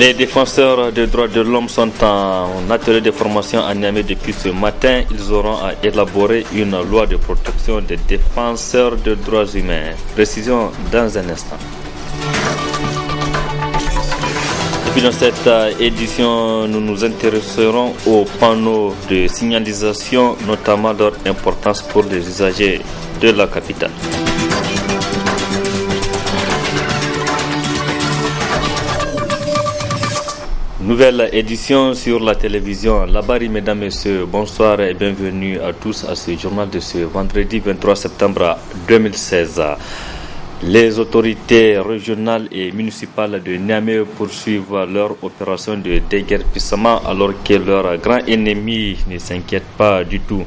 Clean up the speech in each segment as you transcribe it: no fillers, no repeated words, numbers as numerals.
Les défenseurs des droits de l'homme sont en atelier de formation à Niamey depuis ce matin. Ils auront à élaborer une loi de protection des défenseurs des droits humains. Précision dans un instant. Et puis dans cette édition, nous nous intéresserons aux panneaux de signalisation, notamment leur importance pour les usagers de la capitale. Nouvelle édition sur la télévision Labari, mesdames, messieurs, bonsoir et bienvenue à tous à ce journal de ce vendredi 23 septembre 2016. Les autorités régionales et municipales de Niamey poursuivent leur opération de déguerpissement alors que leur grand ennemi ne s'inquiète pas du tout.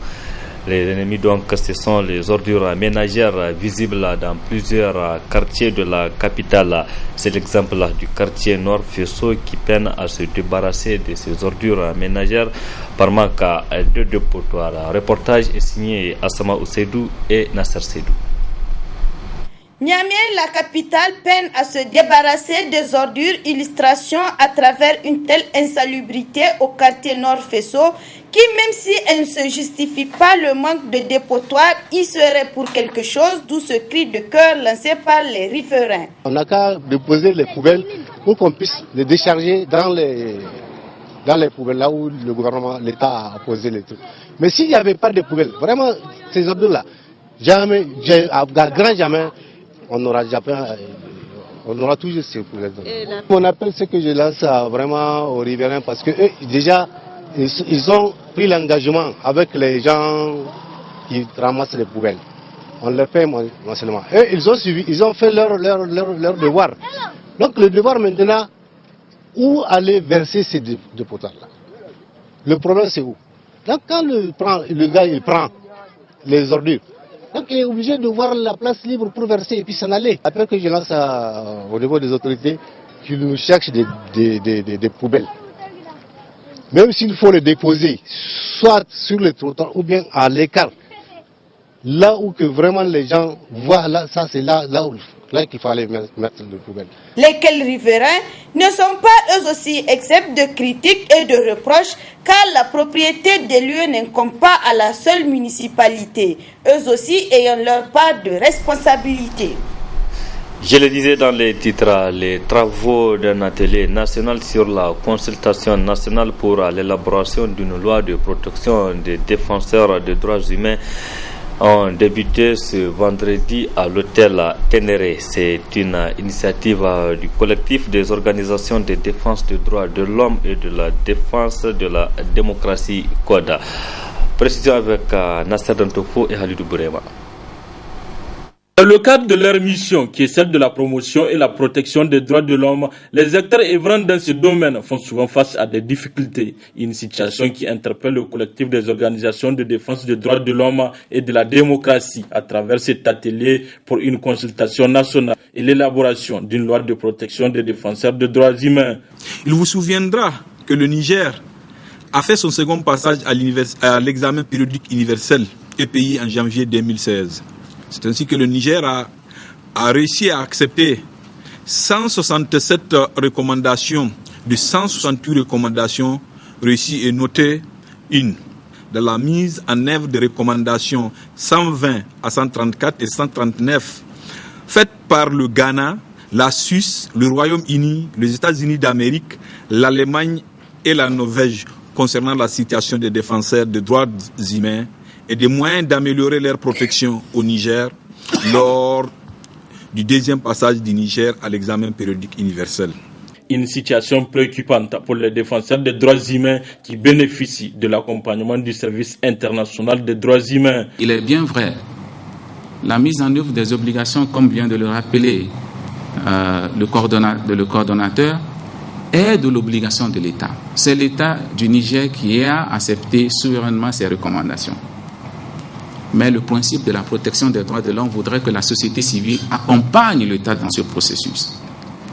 Les ennemis donc, ce sont les ordures ménagères visibles dans plusieurs quartiers de la capitale. C'est l'exemple du quartier Nord Fesso qui peine à se débarrasser de ces ordures ménagères par manque de dépotoirs. Reportage est signé Assama Ousseidou et Nasser Seydou. Niamey, la capitale, peine à se débarrasser des ordures. Illustration à travers une telle insalubrité au quartier Nord Fesso qui, même si elle ne se justifie pas le manque de dépotoir, y serait pour quelque chose, d'où ce cri de cœur lancé par les riverains. On n'a qu'à déposer les poubelles pour qu'on puisse les décharger dans les poubelles, là où le gouvernement, l'État a posé les trucs. Mais s'il n'y avait pas de poubelles, vraiment, ces ordures-là, jamais, à grand jamais, on aura toujours ces poubelles. Mon appel, c'est que je lance vraiment aux riverains parce que eux, déjà, ils ont pris l'engagement avec les gens qui ramassent les poubelles. On leur fait mensuellement. Eux, ils ont suivi, ils ont fait leur devoir. Donc le devoir maintenant, où aller verser ces dépotoirs-là? Le problème, c'est où? Donc quand le gars il prend les ordures, donc il est obligé de voir la place libre pour verser et puis s'en aller. Après que je lance au niveau des autorités qu'ils nous cherchent des poubelles. Même s'il faut les déposer, soit sur les trottoirs ou bien à l'écart, là où que vraiment les gens voient, là, ça c'est là qu'il fallait mettre les poubelles. Lesquels riverains ne sont pas eux aussi exempts de critiques et de reproches car la propriété des lieux n'incombe pas à la seule municipalité, eux aussi ayant leur part de responsabilité. Je le disais dans les titres, les travaux d'un atelier national sur la consultation nationale pour l'élaboration d'une loi de protection des défenseurs des droits humains ont débuté ce vendredi à l'hôtel Ténéré. C'est une initiative du collectif des organisations de défense des droits de l'homme et de la défense de la démocratie CODA. Précision avec Nasser Dantofo et Halidou Bourema. Dans le cadre de leur mission, qui est celle de la promotion et la protection des droits de l'homme, les acteurs œuvrant dans ce domaine font souvent face à des difficultés. Une situation qui interpelle le collectif des organisations de défense des droits de l'homme et de la démocratie à travers cet atelier pour une consultation nationale et l'élaboration d'une loi de protection des défenseurs des droits humains. Il vous souviendra que le Niger a fait son second passage à l'examen périodique universel EPI en janvier 2016. C'est ainsi que le Niger a réussi à accepter 167 recommandations de 168 recommandations réussies et notées une. De la mise en œuvre des recommandations 120 à 134 et 139 faites par le Ghana, la Suisse, le Royaume-Uni, les États-Unis d'Amérique, l'Allemagne et la Norvège concernant la situation des défenseurs des droits humains et des moyens d'améliorer leur protection au Niger lors du deuxième passage du Niger à l'examen périodique universel. Une situation préoccupante pour les défenseurs des droits humains qui bénéficient de l'accompagnement du service international des droits humains. Il est bien vrai, la mise en œuvre des obligations, comme vient de le rappeler le coordonnateur, est de l'obligation de l'État. C'est l'État du Niger qui a accepté souverainement ces recommandations. Mais le principe de la protection des droits de l'homme voudrait que la société civile accompagne l'État dans ce processus.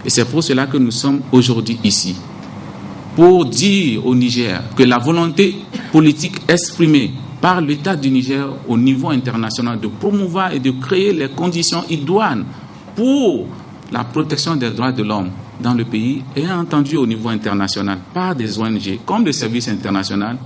Et c'est pour cela que nous sommes aujourd'hui ici, pour dire au Niger que la volonté politique exprimée par l'État du Niger au niveau international de promouvoir et de créer les conditions idoines pour la protection des droits de l'homme dans le pays est entendu au niveau international par des ONG comme des services internationaux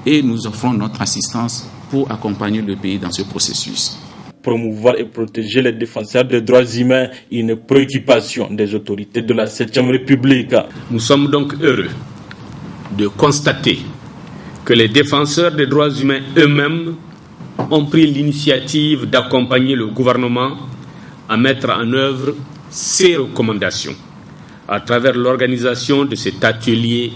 et nous offrons notre assistance pour accompagner le pays dans ce processus. Promouvoir et protéger les défenseurs des droits humains, une préoccupation des autorités de la 7e République. Nous sommes donc heureux de constater que les défenseurs des droits humains eux-mêmes ont pris l'initiative d'accompagner le gouvernement à mettre en œuvre ces recommandations à travers l'organisation de cet atelier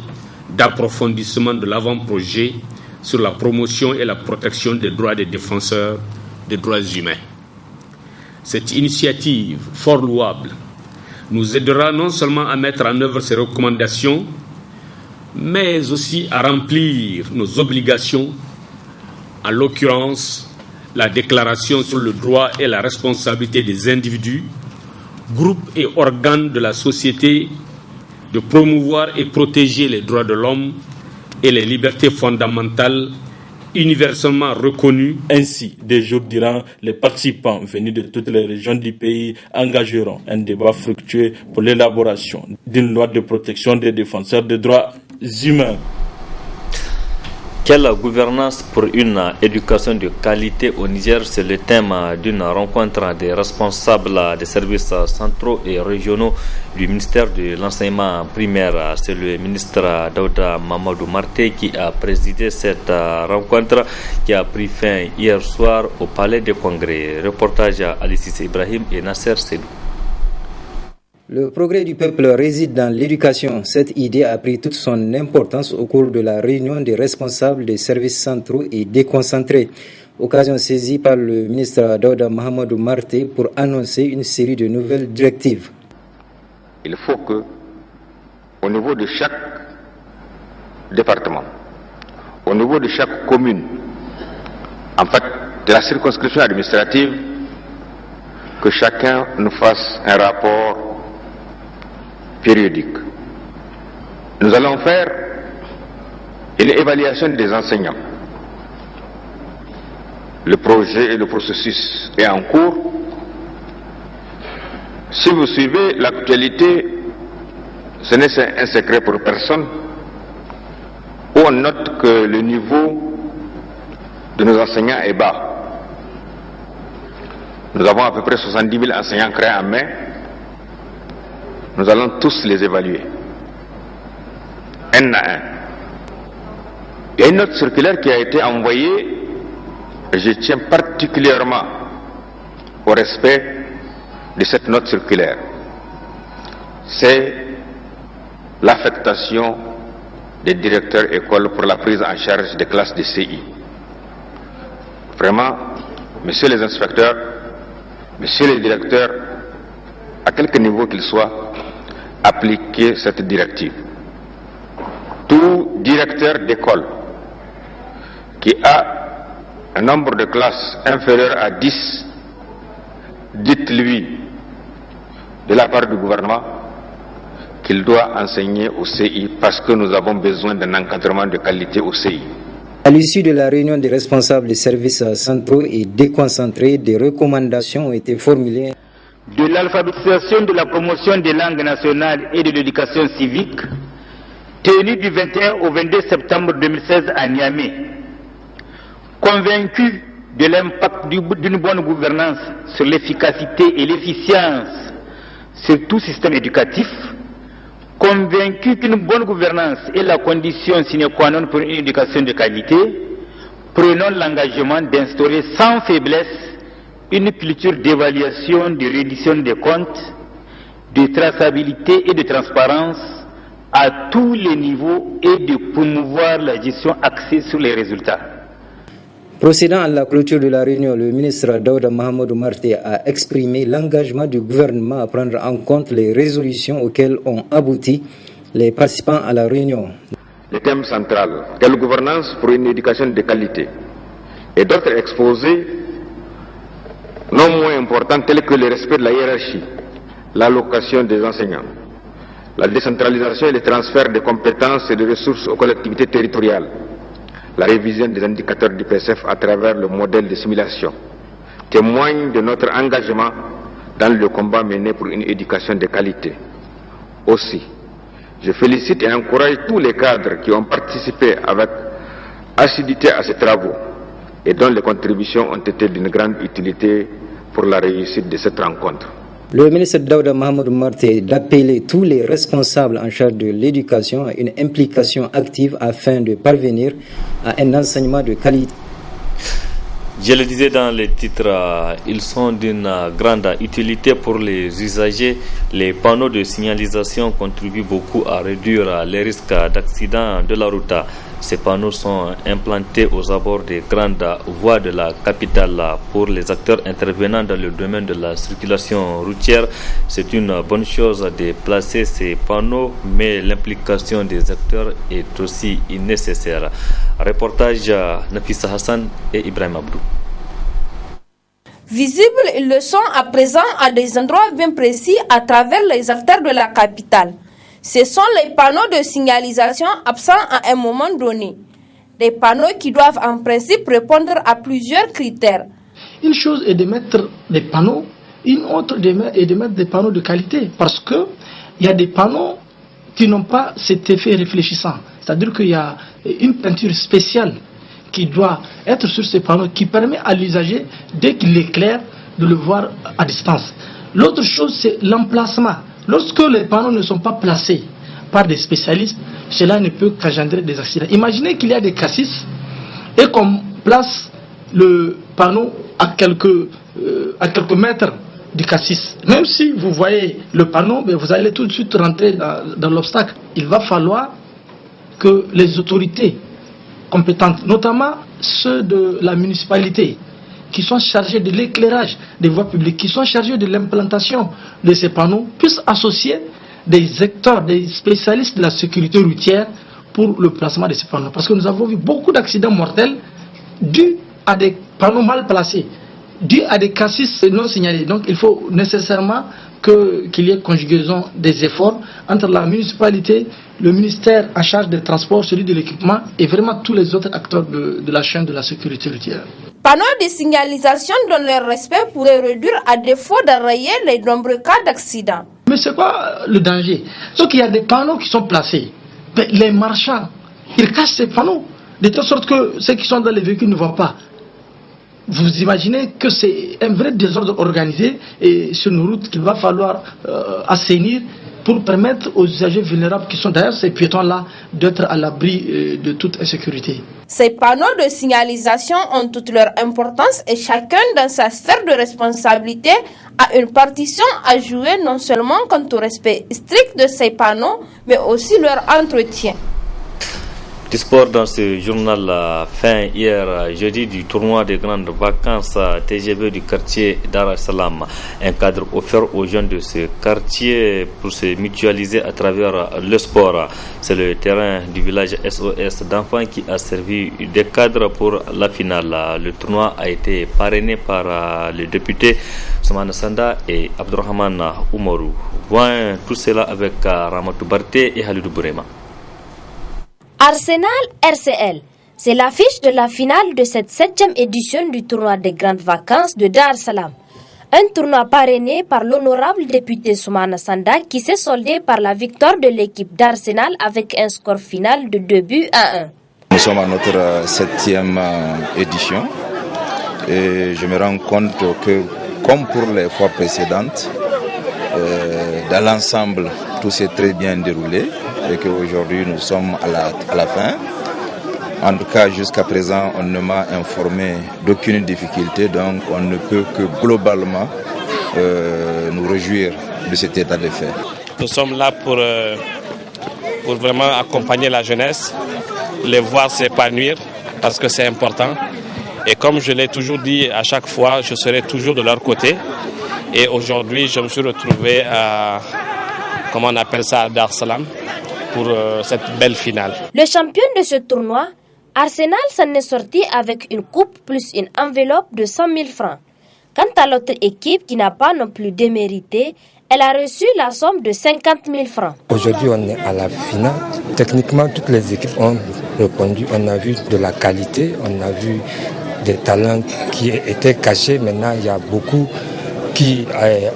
d'approfondissement de l'avant-projet sur la promotion et la protection des droits des défenseurs des droits humains. Cette initiative fort louable nous aidera non seulement à mettre en œuvre ces recommandations, mais aussi à remplir nos obligations, en l'occurrence la déclaration sur le droit et la responsabilité des individus, groupes et organes de la société de promouvoir et protéger les droits de l'homme et les libertés fondamentales universellement reconnus. Ainsi, des jours durant, les participants venus de toutes les régions du pays engageront un débat fructueux pour l'élaboration d'une loi de protection des défenseurs des droits humains. Quelle gouvernance pour une éducation de qualité au Niger? C'est le thème d'une rencontre des responsables des services centraux et régionaux du ministère de l'enseignement primaire. C'est le ministre Daouda Mamadou Marté qui a présidé cette rencontre qui a pris fin hier soir au Palais des Congrès. Reportage à Alicis Ibrahim et Nasser Sedou. Le progrès du peuple réside dans l'éducation. Cette idée a pris toute son importance au cours de la réunion des responsables des services centraux et déconcentrés. Occasion saisie par le ministre Daouda Mahamadou Marté pour annoncer une série de nouvelles directives. Il faut que, au niveau de chaque département, au niveau de chaque commune, en fait, de la circonscription administrative, que chacun nous fasse un rapport périodique. Nous allons faire une évaluation des enseignants. Le projet et le processus est en cours. Si vous suivez l'actualité, ce n'est un secret pour personne, où on note que le niveau de nos enseignants est bas. Nous avons à peu près 70 000 enseignants créés en mai. Nous allons tous les évaluer, un à un. Il y a une autre circulaire qui a été envoyée, et je tiens particulièrement au respect de cette note circulaire. C'est l'affectation des directeurs écoles pour la prise en charge des classes de CI. Vraiment, messieurs les inspecteurs, messieurs les directeurs, à quelque niveau qu'ils soient, appliquer cette directive. Tout directeur d'école qui a un nombre de classes inférieur à 10, dites-lui de la part du gouvernement qu'il doit enseigner au CI parce que nous avons besoin d'un encadrement de qualité au CI. À l'issue de la réunion des responsables des services centraux et déconcentrés, des recommandations ont été formulées. De l'alphabétisation de la promotion des langues nationales et de l'éducation civique, tenue du 21 au 22 septembre 2016 à Niamey. Convaincu de l'impact d'une bonne gouvernance sur l'efficacité et l'efficience sur tout système éducatif, convaincu qu'une bonne gouvernance est la condition sine qua non pour une éducation de qualité, prenons l'engagement d'instaurer sans faiblesse une culture d'évaluation, de reddition des comptes, de traçabilité et de transparence à tous les niveaux et de promouvoir la gestion axée sur les résultats. Procédant à la clôture de la réunion, le ministre Daouda Mahamadou Marté a exprimé l'engagement du gouvernement à prendre en compte les résolutions auxquelles ont abouti les participants à la réunion. Le thème central, quelle gouvernance pour une éducation de qualité, et d'autres exposés non moins importants tels que le respect de la hiérarchie, l'allocation des enseignants, la décentralisation et le transfert de compétences et de ressources aux collectivités territoriales, la révision des indicateurs du PSF à travers le modèle de simulation, témoignent de notre engagement dans le combat mené pour une éducation de qualité. aussi. Je félicite et encourage tous les cadres qui ont participé avec assiduité à ces travaux et dont les contributions ont été d'une grande utilité pour la réussite de cette rencontre. Le ministre Daouda Mahamadou Marté d'appeler tous les responsables en charge de l'éducation à une implication active afin de parvenir à un enseignement de qualité. Je le disais dans les titres, ils sont d'une grande utilité pour les usagers. Les panneaux de signalisation contribuent beaucoup à réduire les risques d'accident de la route. Ces panneaux sont implantés aux abords des grandes voies de la capitale. Pour les acteurs intervenant dans le domaine de la circulation routière, c'est une bonne chose de placer ces panneaux, mais l'implication des acteurs est aussi nécessaire. Reportage Nafissa Hassan et Ibrahim Abdou. Visibles, ils le sont à présent à des endroits bien précis à travers les acteurs de la capitale. Ce sont les panneaux de signalisation absents à un moment donné. Des panneaux qui doivent en principe répondre à plusieurs critères. Une chose est de mettre des panneaux, une autre est de mettre des panneaux de qualité. Parce qu'il y a des panneaux qui n'ont pas cet effet réfléchissant. C'est-à-dire qu'il y a une peinture spéciale qui doit être sur ces panneaux qui permet à l'usager, dès qu'il éclaire, de le voir à distance. L'autre chose, c'est l'emplacement. Lorsque les panneaux ne sont pas placés par des spécialistes, cela ne peut qu'engendrer des accidents. Imaginez qu'il y a des cassis et qu'on place le panneau à quelques mètres du cassis. Même si vous voyez le panneau, mais vous allez tout de suite rentrer dans l'obstacle. Il va falloir que les autorités compétentes, notamment ceux de la municipalité, qui sont chargés de l'éclairage des voies publiques, qui sont chargés de l'implantation de ces panneaux, puissent associer des acteurs, des spécialistes de la sécurité routière pour le placement de ces panneaux. Parce que nous avons vu beaucoup d'accidents mortels dus à des panneaux mal placés, dus à des cassis non signalés. Donc il faut nécessairement qu'il y ait conjugaison des efforts entre la municipalité, le ministère en charge des transports, celui de l'équipement et vraiment tous les autres acteurs de la chaîne de la sécurité routière. Panneaux de signalisation dont le respect pourrait réduire à défaut d'enrayer les nombreux cas d'accidents. Mais c'est quoi le danger? Sauf qu'il y a des panneaux qui sont placés. Mais les marchands, ils cachent ces panneaux de telle sorte que ceux qui sont dans les véhicules ne voient pas. Vous imaginez que c'est un vrai désordre organisé et sur nos routes qu'il va falloir assainir pour permettre aux usagers vulnérables qui sont derrière ces piétons-là d'être à l'abri de toute insécurité. Ces panneaux de signalisation ont toute leur importance et chacun dans sa sphère de responsabilité a une partition à jouer non seulement quant au respect strict de ces panneaux, mais aussi leur entretien. Du sport dans ce journal fin hier jeudi du tournoi des grandes vacances TGV du quartier Dar es Salaam. Un cadre offert aux jeunes de ce quartier pour se mutualiser à travers le sport. C'est le terrain du village SOS d'enfants qui a servi de cadre pour la finale. Le tournoi a été parrainé par le député Soumana Sanda et Abdourahmane Oumarou. Voyons tout cela avec Ramatou Barté et Halidou Bourema. Arsenal RCL, c'est l'affiche de la finale de cette 7e édition du tournoi des grandes vacances de Dar es Salaam. Un tournoi parrainé par l'honorable député Soumana Sanda qui s'est soldé par la victoire de l'équipe d'Arsenal avec un score final de 2-1. Nous sommes à notre 7e édition et je me rends compte que, comme pour les fois précédentes, dans l'ensemble, tout s'est très bien déroulé et qu'aujourd'hui nous sommes à la fin. En tout cas, jusqu'à présent, on ne m'a informé d'aucune difficulté, donc on ne peut que globalement nous réjouir de cet état de fait. Nous sommes là pour vraiment accompagner la jeunesse, les voir s'épanouir parce que c'est important. Et comme je l'ai toujours dit à chaque fois, je serai toujours de leur côté. Et aujourd'hui, je me suis retrouvé à, comment on appelle ça, à Dar es Salaam pour cette belle finale. Le champion de ce tournoi, Arsenal s'en est sorti avec une coupe plus une enveloppe de 100 000 francs. Quant à l'autre équipe qui n'a pas non plus démérité, elle a reçu la somme de 50 000 francs. Aujourd'hui, on est à la finale. Techniquement, toutes les équipes ont répondu. On a vu de la qualité, on a vu des talents qui étaient cachés. Maintenant, il y a beaucoup qui,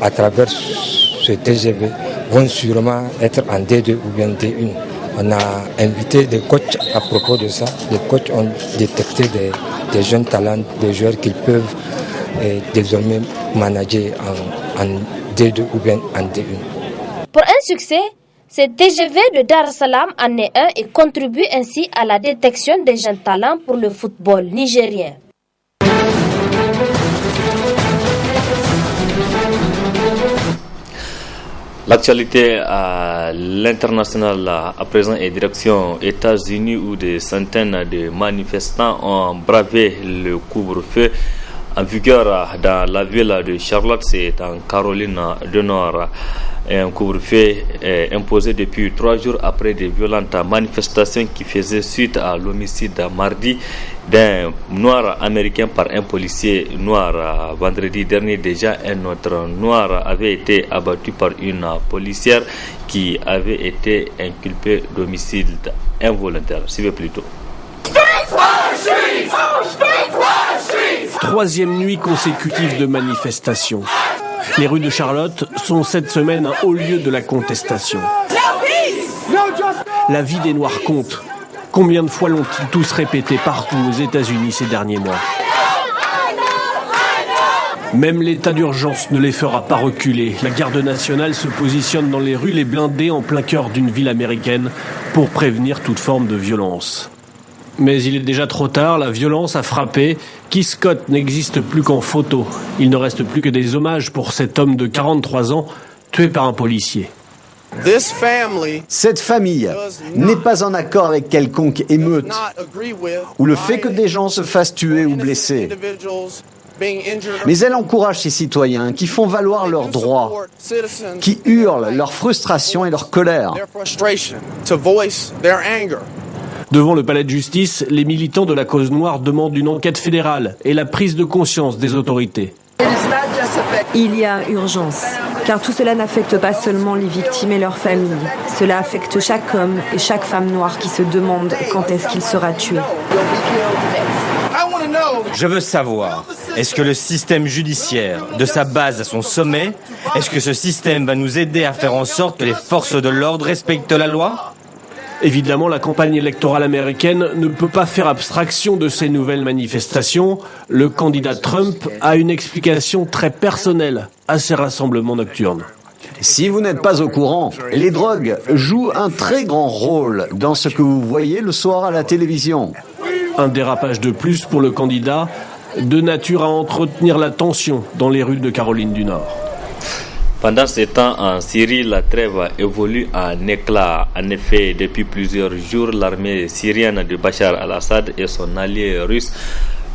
à travers ce TGV, vont sûrement être en D2 ou bien D1. On a invité des coachs à propos de ça. Les coachs ont détecté des jeunes talents, des joueurs qu'ils peuvent désormais manager en D2 ou bien en D1. Pour un succès, ce TGV de Dar es Salaam en est un et contribue ainsi à la détection des jeunes talents pour le football nigérien. L'actualité à l'international à présent est direction États-Unis où des centaines de manifestants ont bravé le couvre-feu en vigueur dans la ville de Charlotte, c'est en Caroline du Nord. Un couvre-feu est imposé depuis 3 jours après des violentes manifestations qui faisaient suite à l'homicide mardi d'un noir américain par un policier noir. Vendredi dernier déjà, un autre noir avait été abattu par une policière qui avait été inculpée d'homicide involontaire. Suivez plutôt. 3e nuit consécutive de manifestations. Les rues de Charlotte sont cette semaine un haut lieu de la contestation. La vie des Noirs compte. Combien de fois l'ont-ils tous répété partout aux États-Unis ces derniers mois? Même l'état d'urgence ne les fera pas reculer. La garde nationale se positionne dans les rues, les blindés en plein cœur d'une ville américaine pour prévenir toute forme de violence. Mais il est déjà trop tard, la violence a frappé. Keith Scott n'existe plus qu'en photo. Il ne reste plus que des hommages pour cet homme de 43 ans tué par un policier. Cette famille n'est pas en accord avec quelconque émeute ou le fait que des gens se fassent tuer ou blesser. Mais elle encourage ses citoyens qui font valoir leurs droits, qui hurlent leur frustration et leur colère. Devant le palais de justice, les militants de la cause noire demandent une enquête fédérale et la prise de conscience des autorités. Il y a urgence, car tout cela n'affecte pas seulement les victimes et leurs familles. Cela affecte chaque homme et chaque femme noire qui se demande quand est-ce qu'il sera tué. Je veux savoir, est-ce que le système judiciaire, de sa base à son sommet, est-ce que ce système va nous aider à faire en sorte que les forces de l'ordre respectent la loi ? Évidemment, la campagne électorale américaine ne peut pas faire abstraction de ces nouvelles manifestations. Le candidat Trump a une explication très personnelle à ces rassemblements nocturnes. Si vous n'êtes pas au courant, les drogues jouent un très grand rôle dans ce que vous voyez le soir à la télévision. Un dérapage de plus pour le candidat, de nature à entretenir la tension dans les rues de Caroline du Nord. Pendant ce temps, en Syrie, la trêve évolue en éclats. En effet, depuis plusieurs jours, l'armée syrienne de Bachar al-Assad et son allié russe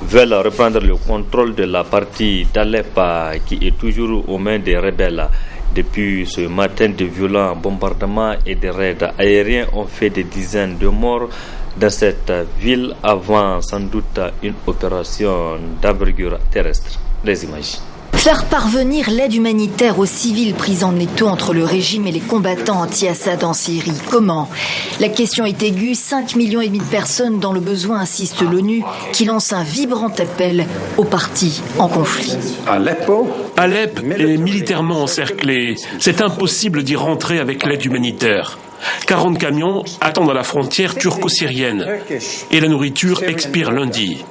veulent reprendre le contrôle de la partie d'Alep qui est toujours aux mains des rebelles. Depuis ce matin, de violents bombardements et des raids aériens ont fait des dizaines de morts dans cette ville avant sans doute une opération d'envergure terrestre. Les images. Faire parvenir l'aide humanitaire aux civils pris en étau entre le régime et les combattants anti-Assad en Syrie. Comment ? La question est aiguë. 5,5 millions de personnes dans le besoin, insiste l'ONU, qui lance un vibrant appel aux partis en conflit. Alep est militairement encerclé. C'est impossible d'y rentrer avec l'aide humanitaire. 40 camions attendent à la frontière turco-syrienne. Et la nourriture expire lundi.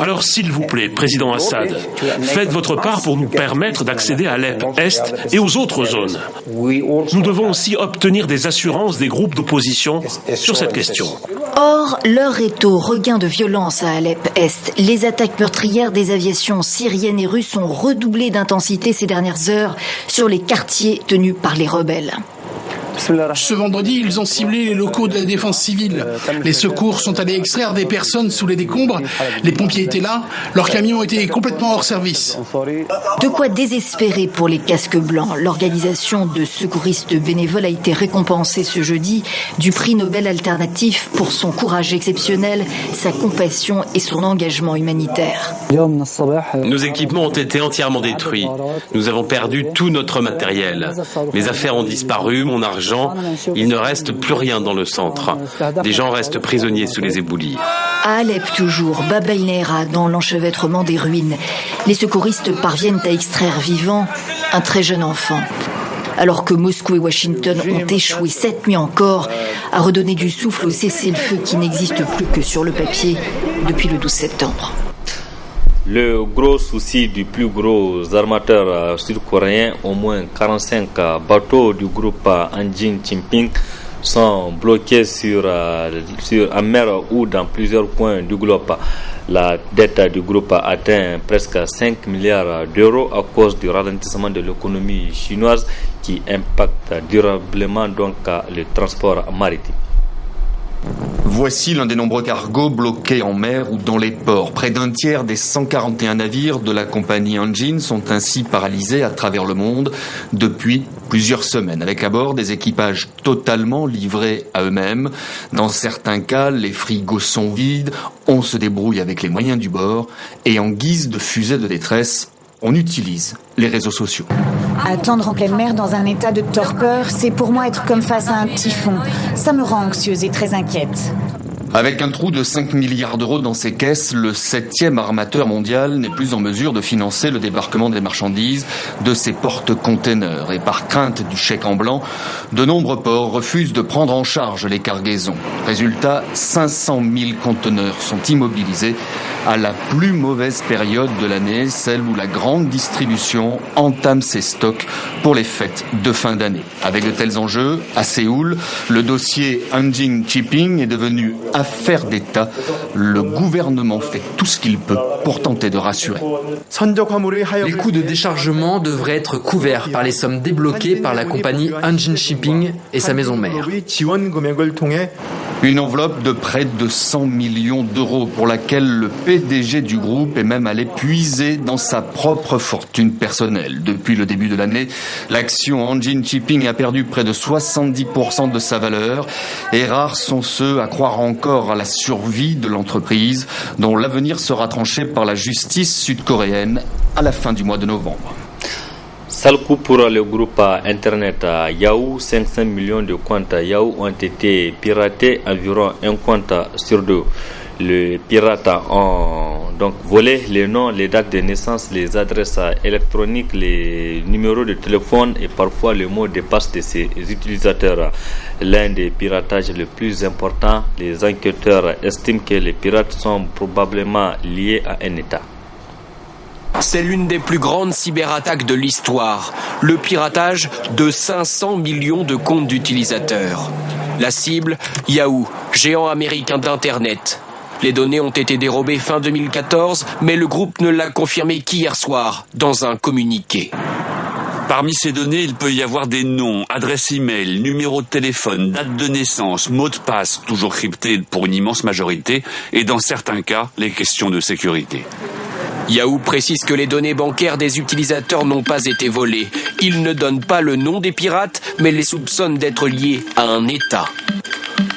Alors s'il vous plaît, Président Assad, faites votre part pour nous permettre d'accéder à Alep-Est et aux autres zones. Nous devons aussi obtenir des assurances des groupes d'opposition sur cette question. Or, l'heure est au regain de violence à Alep-Est. Les attaques meurtrières des aviations syriennes et russes ont redoublé d'intensité ces dernières heures sur les quartiers tenus par les rebelles. Ce vendredi, ils ont ciblé les locaux de la défense civile. Les secours sont allés extraire des personnes sous les décombres. Les pompiers étaient là. Leurs camions étaient complètement hors service. De quoi désespérer pour les casques blancs. L'organisation de secouristes bénévoles a été récompensée ce jeudi du prix Nobel alternatif pour son courage exceptionnel, sa compassion et son engagement humanitaire. Nos équipements ont été entièrement détruits. Nous avons perdu tout notre matériel. Mes affaires ont disparu, mon argent. Il ne reste plus rien dans le centre. Des gens restent prisonniers sous les éboulis. À Alep toujours, Bab el-Neira, dans l'enchevêtrement des ruines, les secouristes parviennent à extraire vivant un très jeune enfant. Alors que Moscou et Washington ont échoué cette nuit encore à redonner du souffle au cessez-le-feu qui n'existe plus que sur le papier depuis le 12 septembre. Le gros souci du plus gros armateur sud-coréen, au moins 45 bateaux du groupe Hanjin Shipping sont bloqués en mer ou dans plusieurs coins du globe. La dette du groupe atteint presque 5 milliards d'euros à cause du ralentissement de l'économie chinoise qui impacte durablement donc le transport maritime. Voici l'un des nombreux cargos bloqués en mer ou dans les ports. Près d'un tiers des 141 navires de la compagnie Hanjin sont ainsi paralysés à travers le monde depuis plusieurs semaines, avec à bord des équipages totalement livrés à eux-mêmes. Dans certains cas, les frigos sont vides, on se débrouille avec les moyens du bord et en guise de fusée de détresse, on utilise les réseaux sociaux. Attendre en pleine mer dans un état de torpeur, c'est pour moi être comme face à un typhon. Ça me rend anxieuse et très inquiète. Avec un trou de 5 milliards d'euros dans ses caisses, le 7e armateur mondial n'est plus en mesure de financer le débarquement des marchandises de ses porte-containers. Et par crainte du chèque en blanc, de nombreux ports refusent de prendre en charge les cargaisons. Résultat, 500 000 conteneurs sont immobilisés à la plus mauvaise période de l'année, celle où la grande distribution entame ses stocks pour les fêtes de fin d'année. Avec de tels enjeux, à Séoul, le dossier Hanjin Shipping est devenu affaire d'État. Le gouvernement fait tout ce qu'il peut pour tenter de rassurer. Les coûts de déchargement devraient être couverts par les sommes débloquées par la compagnie Hanjin Shipping et sa maison mère. Une enveloppe de près de 100 millions d'euros pour laquelle le PDG du groupe est même allé puiser dans sa propre fortune personnelle. Depuis le début de l'année, l'action Hanjin Shipping a perdu près de 70% de sa valeur et rares sont ceux à croire encore à la survie de l'entreprise dont l'avenir sera tranché par la justice sud-coréenne à la fin du mois de novembre. Sale coup pour le groupe internet Yahoo. 500 millions de comptes Yahoo ont été piratés, environ un compte sur deux. Les pirates ont donc volé les noms, les dates de naissance, les adresses électroniques, les numéros de téléphone et parfois le mot de passe de ces utilisateurs. L'un des piratages les plus importants, les enquêteurs estiment que les pirates sont probablement liés à un État. C'est l'une des plus grandes cyberattaques de l'histoire. Le piratage de 500 millions de comptes d'utilisateurs. La cible, Yahoo, géant américain d'Internet. Les données ont été dérobées fin 2014, mais le groupe ne l'a confirmé qu'hier soir, dans un communiqué. Parmi ces données, il peut y avoir des noms, adresses e-mail, numéros de téléphone, date de naissance, mots de passe, toujours cryptés pour une immense majorité, et dans certains cas, les questions de sécurité. Yahoo précise que les données bancaires des utilisateurs n'ont pas été volées. Il ne donne pas le nom des pirates, mais les soupçonne d'être liés à un État.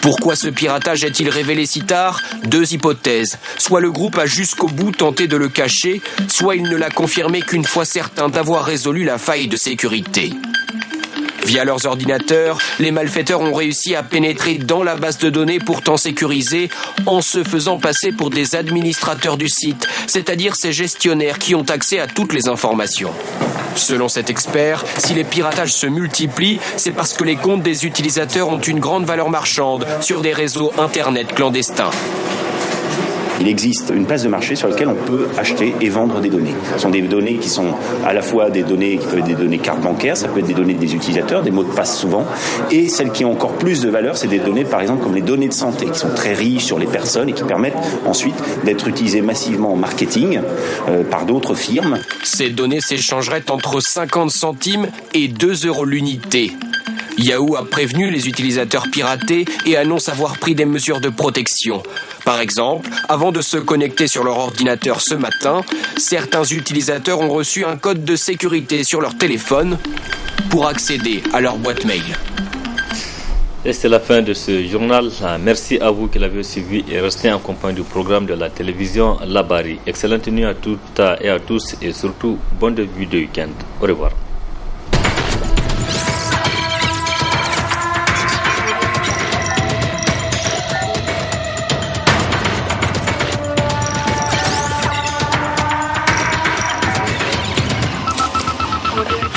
Pourquoi ce piratage est-il révélé si tard ? Deux hypothèses. Soit le groupe a jusqu'au bout tenté de le cacher, soit il ne l'a confirmé qu'une fois certain d'avoir résolu la faille de sécurité. Via leurs ordinateurs, les malfaiteurs ont réussi à pénétrer dans la base de données pourtant sécurisée en se faisant passer pour des administrateurs du site, c'est-à-dire ces gestionnaires qui ont accès à toutes les informations. Selon cet expert, si les piratages se multiplient, c'est parce que les comptes des utilisateurs ont une grande valeur marchande sur des réseaux Internet clandestins. Il existe une place de marché sur laquelle on peut acheter et vendre des données. Ce sont des données qui sont à la fois des données qui peuvent être des données cartes bancaires, ça peut être des données des utilisateurs, des mots de passe souvent, et celles qui ont encore plus de valeur, c'est des données par exemple comme les données de santé, qui sont très riches sur les personnes et qui permettent ensuite d'être utilisées massivement en marketing par d'autres firmes. Ces données s'échangeraient entre 50 centimes et 2 € l'unité. Yahoo a prévenu les utilisateurs piratés et annonce avoir pris des mesures de protection. Par exemple, avant de se connecter sur leur ordinateur ce matin, certains utilisateurs ont reçu un code de sécurité sur leur téléphone pour accéder à leur boîte mail. Et c'est la fin de ce journal. Merci à vous qui l'avez suivi et restez en compagnie du programme de la télévision Labari. Excellente nuit à toutes et à tous et surtout bon début de week-end. Au revoir. But